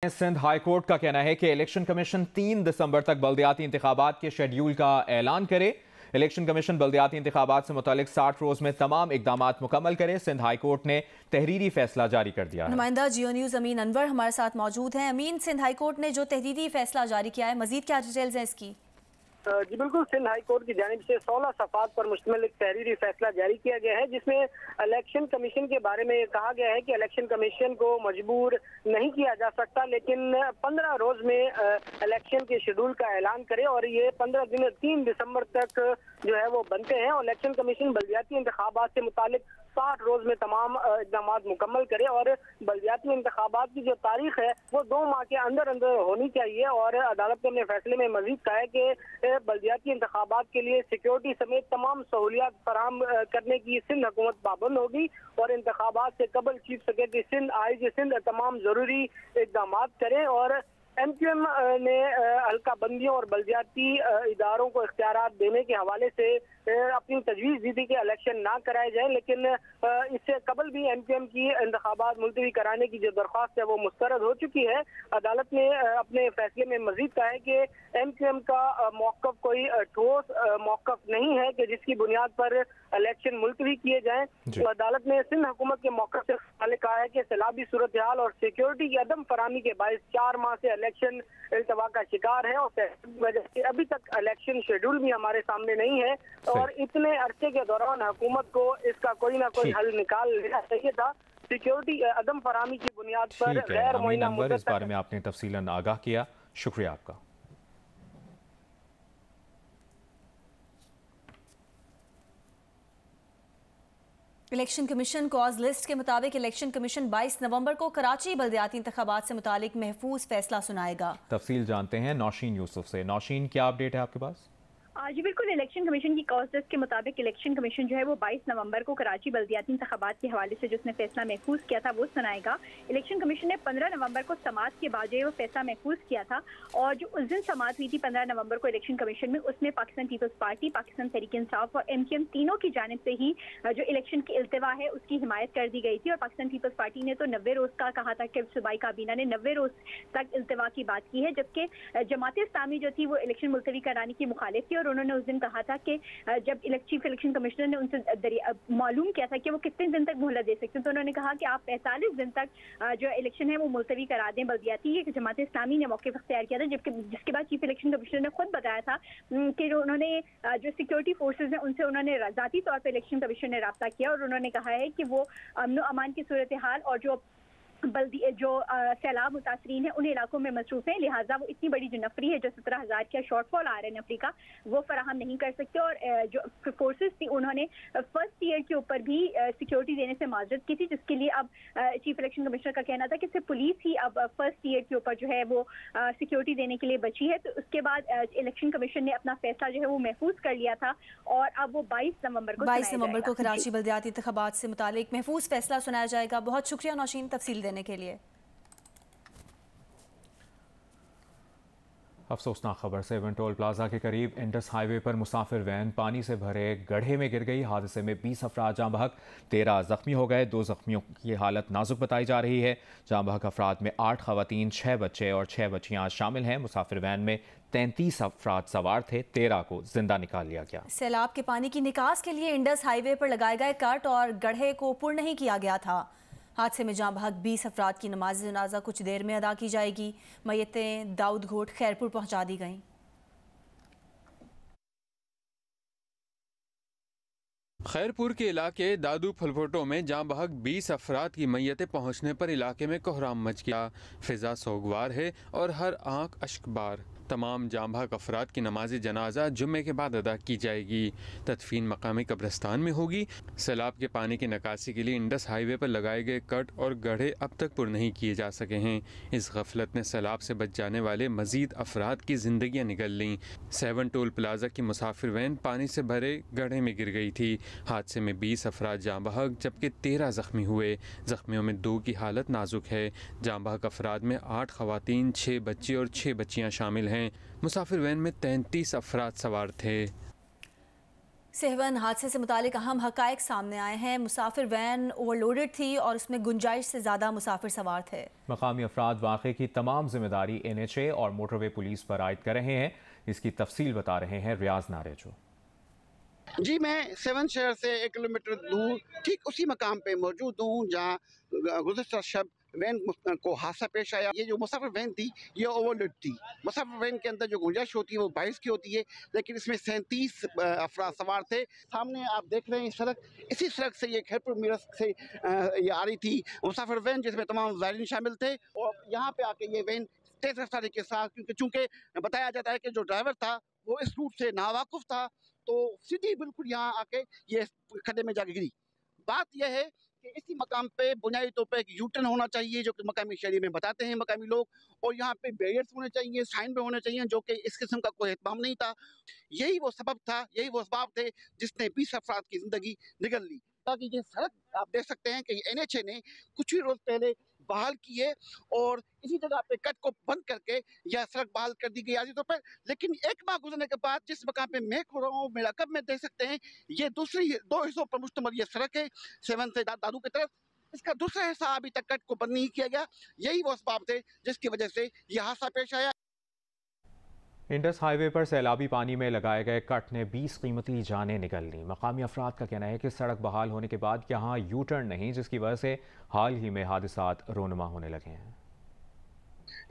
Sindh high court का कहना है कि इलेक्शन कमीशन 3 दिसंबर तक बल्दियाती इंतखाबात के शेड्यूल का ऐलान करे। इलेक्शन कमीशन बल्दियाती इंतखाबात से मुतालिक 60 रोज में तमाम इकदामात मुकम्मल करे। सिंध हाई कोर्ट ने तहरीरी फैसला जारी कर दिया है। नुमाइंदा जियो न्यूज़ अमीन अनवर हमारे साथ मौजूद हैं। अमीन, सिंध हाई कोर्ट ने जो तहरीरी फैसला जारी किया है, मजीद क्या डिटेल्स हैं इसकी? जी बिल्कुल, सिंध हाई कोर्ट की जानिब से 16 सफ़ात पर मुश्तमिल एक तहरीरी फैसला जारी किया गया है, जिसमें इलेक्शन कमीशन के बारे में कहा गया है कि इलेक्शन कमीशन को मजबूर नहीं किया जा सकता, लेकिन 15 रोज में इलेक्शन के शेड्यूल का ऐलान करे और ये 15 दिन 3 दिसंबर तक जो है वो बनते हैं और इलेक्शन कमीशन बल्दियाती इंतखाबात से मुतालिक 60 रोज में तमाम इकदाम मुकम्मल करे और बल्दियाती इंतखाबात की जो तारीख है वो 2 माह के अंदर अंदर होनी चाहिए। और अदालत ने अपने फैसले में मजीद कहा है कि बल्दियाती इंतखाबात के लिए सिक्योरिटी समेत तमाम सहूलियात फराहम करने की सिंध हुकूमत पाबंद होगी और इंतखाबात से कबल chief secretary Sindh, IG Sindh तमाम जरूरी इकदाम करें। और MQM ने हल्का बंदियों और बल्दियाती इदारों को इख्तियारात देने के हवाले से अपनी तजवीज़ दी थी कि इलेक्शन ना कराए जाए, लेकिन इससे कबल भी MQM की इंतखाबात मुलतवी कराने की जो दरख्वास्त है वो मुस्तरद हो चुकी है। अदालत ने अपने फैसले में मजीद कहा है कि MQM का मौक़िफ़ कोई ठोस मौक़िफ़ नहीं है कि जिसकी बुनियाद पर इलेक्शन मुलतवी किए जाएँ। तो अदालत ने सिंध हुकूमत के मौक़िफ़ से कहा है कि सैलाबी सूरत हाल और सिक्योरिटी की अदम फराहमी के बायस 4 माह से इलेक्शन इल्तवा का शिकार है और वजह से अभी तक इलेक्शन शेड्यूल भी हमारे सामने नहीं है और इतने अरसे के दौरान हुकूमत को इसका कोई ना कोई हल निकाल लेना चाहिए था। सिक्योरिटी अदम फराहमी की बुनियाद पर गैर मुअय्यना मुद्दत इस बारे में आपने तफसीलन आगाह किया, शुक्रिया आपका। इलेक्शन कमीशन कॉज लिस्ट के मुताबिक इलेक्शन कमीशन 22 नवंबर को कराची बल्दियाती इंतखाबात से मुतालिक महफूज फैसला सुनाएगा। तफसील जानते हैं नौशीन यूसुफ से। नौशीन, क्या अपडेट है आपके पास? जी बिल्कुल, इलेक्शन कमीशन की कॉज लिस्ट के मुताबिक इलेक्शन कमीशन जो है वो 22 नवंबर को कराची बल्दियाती इंतखाबात के हवाले से जो उसने फैसला महफूज किया था वो सुनाएगा। इलेक्शन कमीशन ने 15 नवंबर को समात के बाद जो वो फैसला महफूज किया था और जो उस दिन समात हुई थी 15 नवंबर को इलेक्शन कमीशन में, उसमें पाकिस्तान पीपल्स पार्टी, पाकिस्तान तहरीक इंसाफ और MQM तीनों की जानिब से ही जो इलेक्शन की इल्तवा है उसकी हिमायत कर दी गई थी। और पाकिस्तान पीपल्स पार्टी ने तो 90 रोज का कहा था कि सूबाई काबीना ने 90 रोज तक इल्तवा की बात की है, जबकि जमात इस्लामी जो थी वो इलेक्शन मुलतवी कराने की मुखालिफ थी और उन्होंने उस दिन कहा था कि जब चीफ इलेक्शन कमिश्नर ने उनसे मालूम किया था कि वो कितने दिन तक मोहलत दे सकते हैं, तो उन्होंने कहा कि आप 45 दिन तक जो इलेक्शन है वो मुलतवी करा दें बल्दियाती। ये जमात इस्लामी ने मौके पर इख्तियार किया था, जबकि जिसके बाद चीफ इलेक्शन कमिश्नर ने खुद बताया था कि उन्होंने जो सिक्योरिटी फोर्सेज हैं उनसे उन्होंने ज़ाती तौर पर इलेक्शन कमीशन ने रब्ता किया और उन्होंने कहा है कि वो अमन अमान की सूरत हाल और जो सैलाब मुतासरीन है उन इलाकों में मसरूफ है, लिहाजा वो इतनी बड़ी जो नफरी है, जो 17,000 का शॉर्टफॉल आ रहा है नफरी का, वो फराहम नहीं कर सकते। और जो फोर्सेस थी उन्होंने फर्स्ट ईयर के ऊपर भी सिक्योरिटी देने से माजरत की थी, जिसके लिए अब चीफ इलेक्शन कमिश्नर का कहना था कि सिर्फ पुलिस ही अब फर्स्ट ईयर के ऊपर जो है वो सिक्योरिटी देने के लिए बची है। तो उसके बाद इलेक्शन कमीशन ने अपना फैसला जो है वो महफूज कर लिया था और अब वो 22 नवंबर को कराची बल्दियाती इंतखाबात से मुतालिक महफूज फैसला सुनाया जाएगा। बहुत शुक्रिया नौशीन तफसील देने के लिए। अफसोसनाक खबर सेवन टोल प्लाजा के करीब इंडस हाईवे पर मुसाफिर वैन पानी से भरे गड्ढे में गिर गई। हादसे में 20 अफराद जाँ बहक, 13 जख्मी हो गए। 2 जख्मियों की हालत नाजुक बताई जा रही है। जाँ बहक अफराद में 8 खवातीन, 6 बच्चे और 6 बच्चियाँ शामिल हैं। मुसाफिर वैन में 33 अफराद सवार थे, 13 को जिंदा निकाल लिया गया। सैलाब के पानी की निकास के लिए इंडस हाईवे पर लगाए गए कट और गड्ढे को पुर नहीं किया गया था। हादसे में जाँ बहक 20 अफराद की नमाज जनाजा कुछ देर में अदा की जाएगी। मैयतें दाऊद घोट खैरपुर पहुंचा दी गईं। खैरपुर के इलाके दादू फलफोटो में जाँ बहक 20 अफराद की मैयतें पहुंचने पर इलाके में कोहराम मच गया। फिजा सोगवार है और हर आंख अश्कबार। तमाम जाँ बहक अफराद की नमाज जनाजा जुम्मे के बाद अदा की जाएगी। तदफीन मकामी कब्रिस्तान में होगी। सैलाब के पानी की निकासी के लिए इंडस हाईवे पर लगाए गए कट और गड्ढे अब तक पुर नहीं किए जा सके हैं। इस गफलत ने सैलाब से बच जाने वाले मजीद अफराद की जिंदगियाँ निगल लीं। सेवन टोल प्लाजा की मुसाफिर वैन पानी से भरे गड्ढे में गिर गई थी। हादसे में 20 अफराद जाँ बहक जबकि 13 जख्मी हुए। जख्मियों में 2 की हालत नाजुक है। जाँ बहक अफराद में 8 खवातीन, 6 बच्चे और 6 बच्चियाँ शामिल हैं। मुसाफिर वैन में 33 अफराद सवार थे। सेहवन हादसे से मुतालिक अहम हकायक सामने आए हैं। मुसाफिर वैन ओवरलोडेड थी और उसमें गुंजाइश से ज़्यादा मुसाफिर सवार थे। मकामी अफराद वाक़े की तमाम जिम्मेदारी NHA और मोटरवे पुलिस पर आयद कर रहे हैं। इसकी तफसील बता रहे हैं रियाज नारेजो। जी, मैं सेवन शहर से 1 किलोमीटर दूर ठीक उसी मकाम पे मौजूद हूँ जहाँ गुज़श्ता शब वैन को हादसा पेश आया। ये जो मुसाफिर वैन थी ये ओवरलोड थी। मुसाफिर वैन के अंदर जो गुंजाइश होती है वो 22 की होती है, लेकिन इसमें 37 अफराद सवार थे। सामने आप देख रहे हैं सड़क, इसी सड़क से ये खैरपुर मीरस से ये आ रही थी मुसाफिर वैन, जिसमें तमाम ज़ायरीन शामिल थे। और यहाँ पे आके ये वैन तेज़ रफ्तारी के साथ, क्योंकि चूँकि बताया जाता है कि जो ड्राइवर था वो इस रूट से नावाकुफ था, तो सीधी बिल्कुल यहाँ आके ये खड्डे में जाके गिरी। बात यह है कि इसी मकाम पे बुनियादी तौर पर एक यूटर्न होना चाहिए, जो कि मकामी शहरी में बताते हैं मकामी लोग, और यहाँ पे बैरियर्स होने चाहिए, साइन भी होने चाहिए, जो कि इस किस्म का कोई एहतमाम नहीं था। यही वो सबब था, यही वो असबाब थे जिसने 20 अफराद की ज़िंदगी निगल ली। ताकि ये सड़क आप देख सकते हैं कि NHA ने कुछ ही रोज़ पहले बहाल की है और इसी जगह पे कट को बंद करके यह सड़क बहाल कर दी गई आजी तौर पर। लेकिन एक माह गुजरने के बाद जिस मकाम पे मैं खड़ा हूँ, मेरा कब में देख सकते हैं, ये दूसरी 2 हिस्सों पर मुश्तमिल ये सड़क है सेवन से दादू की तरफ। इसका दूसरा हिस्सा अभी तक कट को बंद नहीं किया गया। यही वो असबाब थे जिसकी वजह से यह हादसा पेश आया। इंडस हाईवे पर सैलाबी पानी में लगाए गए कट ने 20 कीमती जानें निगल ली। मकामी अफराद का कहना है कि सड़क बहाल होने के बाद यहाँ यू टर्न नहीं, जिसकी वजह से हाल ही में हादसात रोनुमा होने लगे हैं।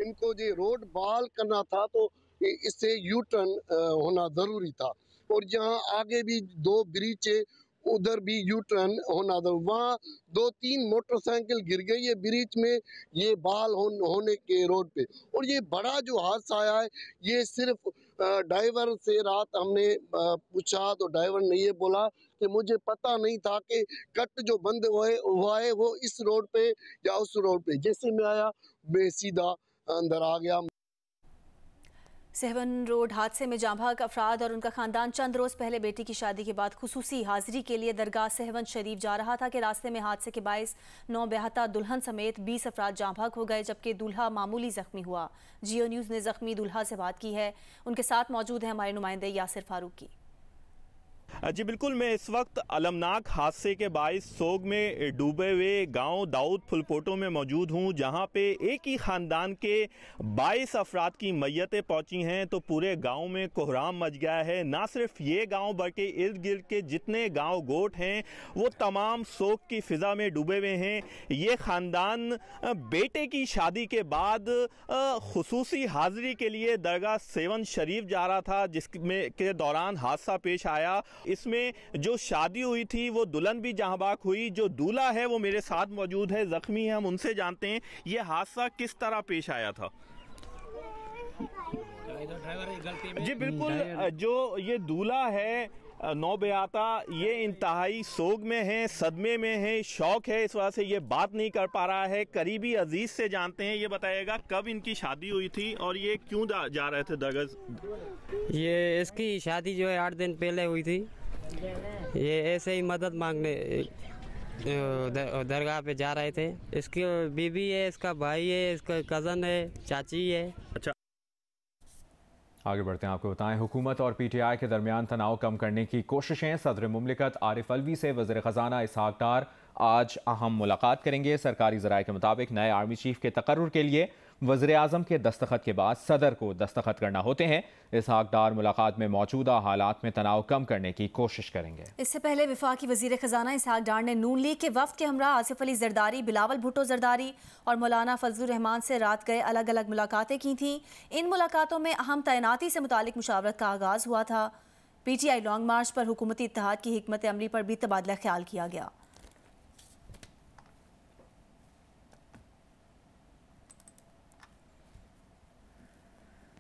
इनको जो रोड बहाल करना था तो इससे यू टर्न होना ज़रूरी था, और यहाँ आगे भी 2 ब्रिज है, उधर भी यू टर्न होना था। वहाँ 2-3 मोटरसाइकिल गिर गई है ब्रिज में, ये बहाल होने के रोड पे। और ये बड़ा जो हादसा आया है ये सिर्फ ड्राइवर से रात हमने पूछा तो ड्राइवर ने ये बोला कि मुझे पता नहीं था कि कट जो बंद हुआ है वो इस रोड पे या उस रोड पे। जैसे मैं आया मैं सीधा अंदर आ गया। सेहवन रोड हादसे में जांबाग अफराद और उनका खानदान चंद रोज़ पहले बेटी की शादी के बाद खुसूसी हाजिरी के लिए दरगाह सेहवन शरीफ जा रहा था कि रास्ते में हादसे के बायस 9 बेहता दुल्हन समेत 20 अफराद जांबाग हो गए, जबकि दूल्हा मामूली जख्मी हुआ। जियो न्यूज़ ने जख्मी दूल्हा से बात की है, उनके साथ मौजूद है हमारे नुमाइंदे यासिर फारूकी। जी बिल्कुल, मैं इस वक्त अलमनाक हादसे के बाइस सोग में डूबे हुए गांव दाऊद फुलपोटो में मौजूद हूं, जहां पे एक ही ख़ानदान के 22 अफराद की मैयतें पहुंची हैं, तो पूरे गांव में कोहराम मच गया है। ना सिर्फ ये गांव बल्कि इर्द गिर्द के जितने गांव गोट हैं वो तमाम सोग की फ़िज़ा में डूबे हुए हैं। ये ख़ानदान बेटे की शादी के बाद खुसूसी हाज़िरी के लिए दरगाह सेवन शरीफ जा रहा था, जिसमें के दौरान हादसा पेश आया। इसमें जो शादी हुई थी वो दुल्हन भी जहांबाग हुई। जो दूल्हा है वो मेरे साथ मौजूद है, जख्मी है, हम उनसे जानते हैं ये हादसा किस तरह पेश आया था। जी बिल्कुल, जो ये दूल्हा है नौबेआता, ये इंतहाई सोग में है, सदमे में है, शौक है, इस वजह से ये बात नहीं कर पा रहा है। करीबी अजीज से जानते हैं, ये बताइएगा कब इनकी शादी हुई थी और ये क्यों जा रहे थे दरगाह? ये इसकी शादी जो है 8 दिन पहले हुई थी। ये ऐसे ही मदद मांगने दरगाह पे जा रहे थे। इसकी बीवी है, इसका भाई है, इसका कज़न है, चाची है। अच्छा, आगे बढ़ते हैं, आपको बताएं हुकूमत और PTI के दरमियान तनाव कम करने की कोशिशें। सदर मुमलिकत आरिफ अलवी से वज़ीर ख़जाना इसहाक डार आज अहम मुलाकात करेंगे। सरकारी ज़राए के मुताबिक नए आर्मी चीफ के तकर्रुर के लिए वज़ीर आज़म के दस्तखत के बाद सदर को दस्तखत करना होते हैं। इसहाक डार मुलाकात में मौजूदा हालात में तनाव कम करने की कोशिश करेंगे। इससे पहले वफाकी वज़ीर ख़जाना इसहाक डार ने नून लीग के वफ़द के हमरा आसिफ अली जरदारी, बिलावल भुट्टो जरदारी और मौलाना फजलुर रहमान से रात गए अलग अलग मुलाकातें की थीं। इन मुलाकातों में अहम तैनाती से मुतालिक मुशावरत का आगाज़ हुआ था। PTI लॉन्ग मार्च पर हुकूमती इत्तेहाद की हिकमत अमली पर भी तबादला ख्याल किया गया।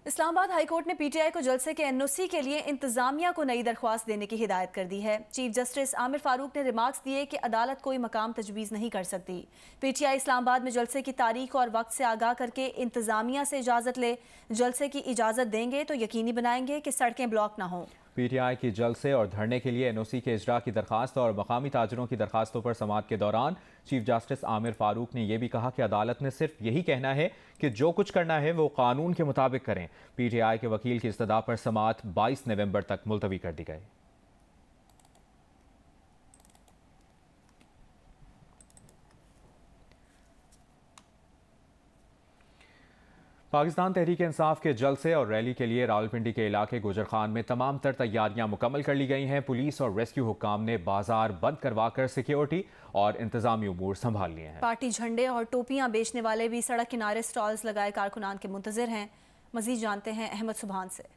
इस्लामाबाद हाई कोर्ट ने PTI को जलसे के NOC के लिए इंतजामिया को नई दरख्वास्त देने की हिदायत कर दी है। चीफ जस्टिस आमिर फारूक ने रिमार्क्स दिए कि अदालत कोई मकाम तजवीज़ नहीं कर सकती। PTI इस्लामाबाद में जलसे की तारीख और वक्त से आगाह करके इंतजामिया से इजाज़त ले। जलसे की इजाज़त देंगे तो यकीनी बनाएंगे कि सड़कें ब्लॉक ना हों। PTI की जलसे और धरने के लिए NOC के इजरा की दरखास्त और मकामी ताजरों की दरखास्तों पर समाअत के दौरान चीफ जस्टिस आमिर फारूक ने यह भी कहा कि अदालत ने सिर्फ यही कहना है कि जो कुछ करना है वो कानून के मुताबिक करें। PTI के वकील की इस्तदा पर समाअत 22 नवंबर तक मुलतवी कर दी गई। पाकिस्तान तहरीक इंसाफ के जलसे और रैली के लिए रावलपिंडी के इलाके गुजर खान में तमाम तर तैयारियां मुकम्मल कर ली गई हैं। पुलिस और रेस्क्यू हुक्काम ने बाजार बंद करवाकर सिक्योरिटी और इंतजामी उमूर संभाल लिए हैं। पार्टी झंडे और टोपियां बेचने वाले भी सड़क किनारे स्टॉल्स लगाए कारकुनान के मुंतजिर हैं। मजीद जानते हैं अहमद सुभान से।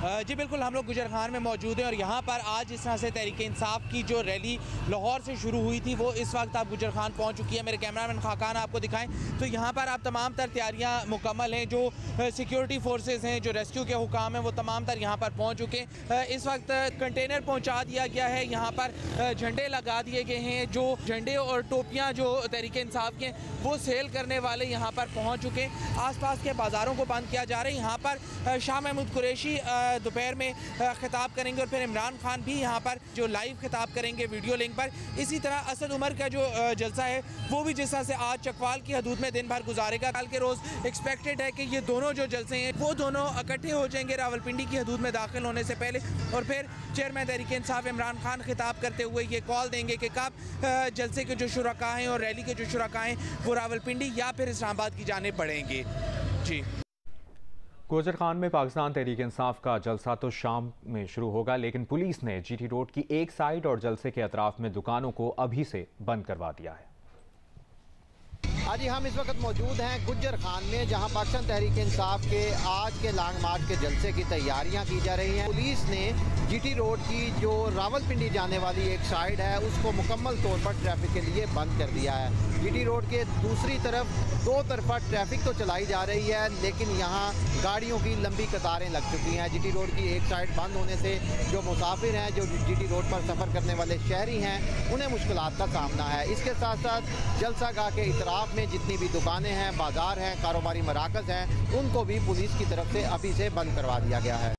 जी बिल्कुल, हम लोग गुजर खान में मौजूद हैं और यहाँ पर आज जिस तरह से तहरीक इंसाफ की जो रैली लाहौर से शुरू हुई थी वो इस वक्त आप गुजर खान पहुँच चुकी है। मेरे कैमरामैन खाकान आपको दिखाएं तो यहाँ पर आप तमाम तर तैयारियाँ मुकम्मल हैं। जो सिक्योरिटी फोर्सेस हैं, जो रेस्क्यू के हुकाम हैं, वो तमाम तर यहाँ पर पहुँच चुके हैं। इस वक्त कंटेनर पहुँचा दिया गया है, यहाँ पर झंडे लगा दिए गए हैं। जो झंडे और टोपियाँ जो तहरीक इंसाफ के वो सेल करने वाले यहाँ पर पहुँच चुके हैं। आसपास के बाज़ारों को बंद किया जा रहा है। यहाँ पर शाह महमूद कुरैशी दोपहर में खिताब करेंगे और फिर इमरान खान भी यहाँ पर जो लाइव खिताब करेंगे वीडियो लिंक पर। इसी तरह असद उमर का जो जलसा है वो भी जिस तरह से आज चकवाल की हदूद में दिन भर गुजारेगा। कल के रोज़ एक्सपेक्टेड है कि ये दोनों जो जलसे हैं वो दोनों इकट्ठे हो जाएंगे रावलपिंडी की हदूद में दाखिल होने से पहले और फिर चेयरमैन तहरीक इंसाफ इमरान खान खिताब करते हुए ये कॉल देंगे कि कब जलसे के जो शुरका हैं और रैली के जो शुरका हैं वो रावलपिंडी या फिर इस्लामाबाद की जाने बढ़ेंगे। जी, गुजर खान में पाकिस्तान तहरीक इंसाफ का जलसा तो शाम में शुरू होगा, लेकिन पुलिस ने जीटी रोड की एक साइड और जलसे के अतराफ में दुकानों को अभी से बंद करवा दिया है। आज हम इस वक्त मौजूद हैं गुजर खान में, जहां पाकिस्तान तहरीक इंसाफ के आज के लॉन्ग मार्च के जलसे की तैयारियां की जा रही हैं। पुलिस ने जीटी रोड की जो रावलपिंडी जाने वाली एक साइड है उसको मुकम्मल तौर पर ट्रैफिक के लिए बंद कर दिया है। जीटी रोड के दूसरी तरफ दो तरफा ट्रैफिक तो चलाई जा रही है, लेकिन यहाँ गाड़ियों की लंबी कतारें लग चुकी हैं। जीटी रोड की एक साइड बंद होने से जो मुसाफिर हैं, जो जीटी रोड पर सफ़र करने वाले शहरी हैं, उन्हें मुश्किलात का सामना है। इसके साथ साथ जलसागाह के इतराफ में जितनी भी दुकानें हैं, बाजार हैं, कारोबारी मराकज़ हैं, उनको भी पुलिस की तरफ से अभी से बंद करवा दिया गया है।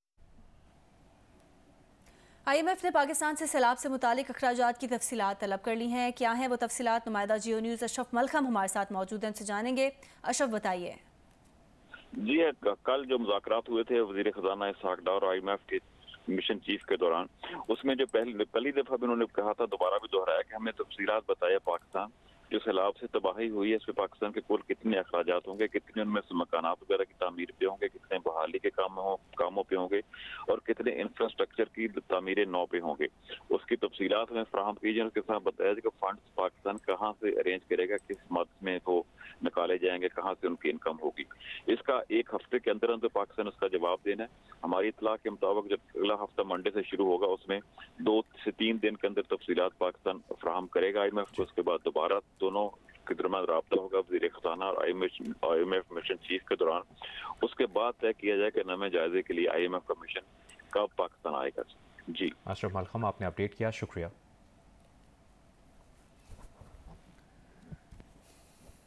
IMF ने पाकिस्तान से सैलाब से मुतालिक अखराजात की तफसीलात तलब कर ली हैं। क्या हैं वो तफसीलात? नुमाइंदा जियो न्यूज़ अशरफ मलखम हमारे साथ मौजूद हैं, उनसे जानेंगे। अशरफ बताइए। जी, कल जो मुज़ाकरात हुए थे वज़ीर ख़ज़ाना इसहाक़ डार और IMF के मिशन चीफ के दौरान, उसमें जो पहली दफ़ा भी उन्होंने कहा था, दोबारा भी दोहराया कि हमें तफसीलात बताया पाकिस्तान जो सैलाब से तबाही हुई है इसमें पाकिस्तान के कुल कितने अखराजात होंगे, कितने उनमें से मकानात वगैरह की तामीर पे होंगे, कितने बहाली के कामों पे होंगे और कितने इंफ्रास्ट्रक्चर की तामीरें नौ पे होंगे। उसकी तफसीलात हमें फराहम की जाए। उसके साथ बताया जाए कि फंड्स पाकिस्तान कहाँ से अरेंज करेगा, किस मद में वो निकाले जाएंगे, कहाँ से उनकी इनकम होगी। इसका एक हफ्ते के अंदर अंदर पाकिस्तान उसका जवाब देना है। हमारी इतला के मुताबिक जब अगला हफ्ता मंडे से शुरू होगा उसमें 2 से 3 दिन के अंदर तफसीलात पाकिस्तान फराहम करेगा IMF को। उसके बाद दोबारा दोनों के दरमियान रब्ता होगा वज़ीर ख़ज़ाना और IMF मिशन चीफ के दौरान। उसके बाद तय किया जाए कि नए जायजे के लिए IMF का मिशन कब पाकिस्तान आएगा। जी, अशरफ मलखम, आपने अपडेट किया, शुक्रिया।